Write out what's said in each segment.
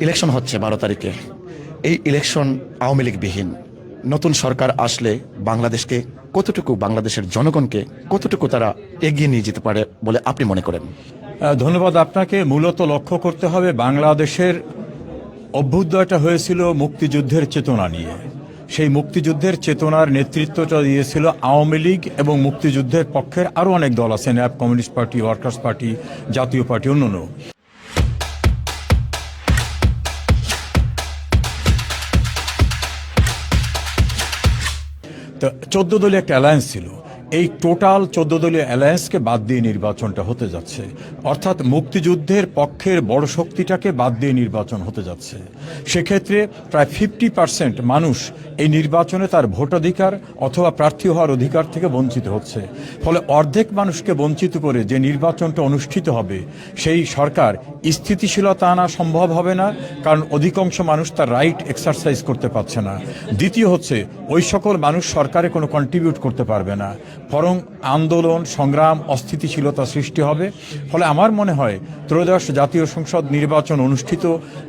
Election হচ্ছে 12 তারিখে। এই ইলেকশন আওয়ামী লীগবিহীন নতুন সরকার আসলে বাংলাদেশকে কতটুকু, বাংলাদেশের জনগণকে কতটুকু তারা এগিয়ে নিয়ে যেতে পারে বলে আপনি মনে করেন? ধন্যবাদ আপনাকে। মূলত লক্ষ্য করতে হবে বাংলাদেশের অভ্যুদয়টা হয়েছিল মুক্তিযুদ্ধের চেতনা নিয়ে। সেই মুক্তিযুদ্ধের চেতনার নেতৃত্বটা দিয়েছিল আওয়ামী লীগ এবং মুক্তিযুদ্ধের পক্ষের আরও অনেক দল আছে, nap, communist party, workers party, জাতীয় পার্টি, অন্যান্য। তো 14 দলীয় একটা অ্যালায়েন্স ছিল। এই টোটাল 14 দলীয় অ্যালায়েন্সকে বাদ দিয়ে নির্বাচনটা হতে যাচ্ছে, অর্থাৎ মুক্তিযুদ্ধের পক্ষের বড় শক্তিটাকে বাদ দিয়ে নির্বাচন হতে যাচ্ছে। সেক্ষেত্রে প্রায় 50% মানুষ এই নির্বাচনে তার ভোটাধিকার অথবা প্রার্থী হওয়ার অধিকার থেকে বঞ্চিত হচ্ছে। ফলে অর্ধেক মানুষকে বঞ্চিত করে যে নির্বাচনটা অনুষ্ঠিত হবে, সেই সরকার স্থিতিশীলতা আনা সম্ভব হবে না, কারণ অধিকাংশ মানুষ তার রাইট এক্সারসাইজ করতে পারছে না। দ্বিতীয় হচ্ছে, ওই সকল মানুষ সরকারে কোনো কন্ট্রিবিউট করতে পারবে না, বরং আন্দোলন, সংগ্রাম, অস্থিতিশীলতা সৃষ্টি হবে। ফলে আমার মনে হয় ত্রয়োদশ জাতীয় সংসদ নির্বাচন অনুষ্ঠিত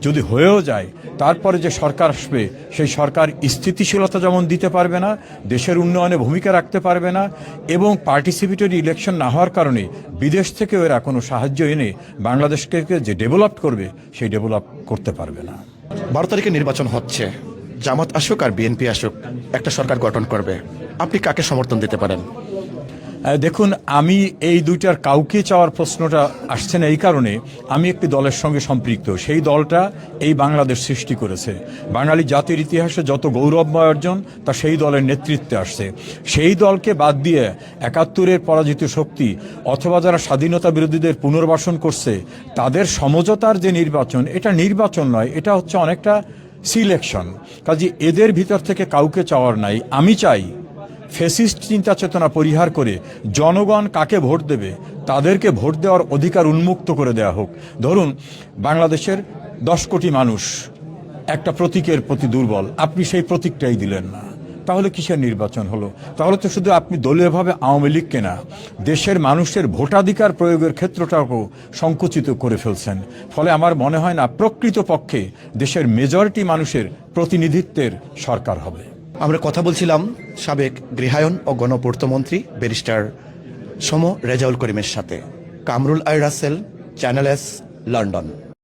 যদি হয়েও যায়, তারপরে যে সরকার আসবে সেই সরকার স্থিতিশীলতা যেমন দিতে পারবে না, দেশের উন্নয়নে ভূমিকা রাখতে পারবে না, এবং পার্টিসিপেটরি ইলেকশন না হওয়ার কারণে বিদেশ থেকে এরা কোনো সাহায্য এনে বাংলাদেশকে যে ডেভেলপ করবে সেই ডেভেলপ করতে পারবে না। 12 তারিখে নির্বাচন হচ্ছে, জামাত আসুক আর বিএনপি আসুক, একটা সরকার গঠন করবে। আপনি কাকে সমর্থন দিতে পারেন? দেখুন, আমি এই দুইটার কাউকে চাওয়ার প্রশ্নটা আসছে না এই কারণে, আমি একটি দলের সঙ্গে সম্পৃক্ত। সেই দলটা এই বাংলাদেশ সৃষ্টি করেছে। বাঙালি জাতির ইতিহাসে যত গৌরবময় অর্জন তা সেই দলের নেতৃত্বে আসছে। সেই দলকে বাদ দিয়ে 71-এর পরাজিত শক্তি অথবা যারা স্বাধীনতা বিরোধীদের পুনর্বাসন করছে তাদের সমঝোতার যে নির্বাচন, এটা নির্বাচন নয়, এটা হচ্ছে অনেকটা সিলেকশন। কাজে এদের ভিতর থেকে কাউকে চাওয়ার নাই। আমি চাই ফ্যাসিস্ট চিন্তা চেতনা পরিহার করে জনগণ কাকে ভোট দেবে তাদেরকে ভোট দেওয়ার অধিকার উন্মুক্ত করে দেওয়া হোক। ধরুন, বাংলাদেশের 10 কোটি মানুষ একটা প্রতীকের প্রতি দুর্বল, আপনি সেই প্রতীকটাই দিলেন না, তাহলে কিসের নির্বাচন হলো? তাহলে তো শুধু আপনি দলীয়ভাবে আওয়ামী লীগকে না, দেশের মানুষের ভোটাধিকার প্রয়োগের ক্ষেত্রটাকেও সংকুচিত করে ফেলছেন। ফলে আমার মনে হয় না প্রকৃতপক্ষে দেশের মেজরিটি মানুষের প্রতিনিধিত্বের সরকার হবে। আমরা কথা বলছিলাম সাবেক গৃহায়ন ও গণপূর্তমন্ত্রী ব্যারিস্টার সম রেজাউল করিমের সাথে। কামরুল আই রাসেল, চ্যানেল এস, লন্ডন।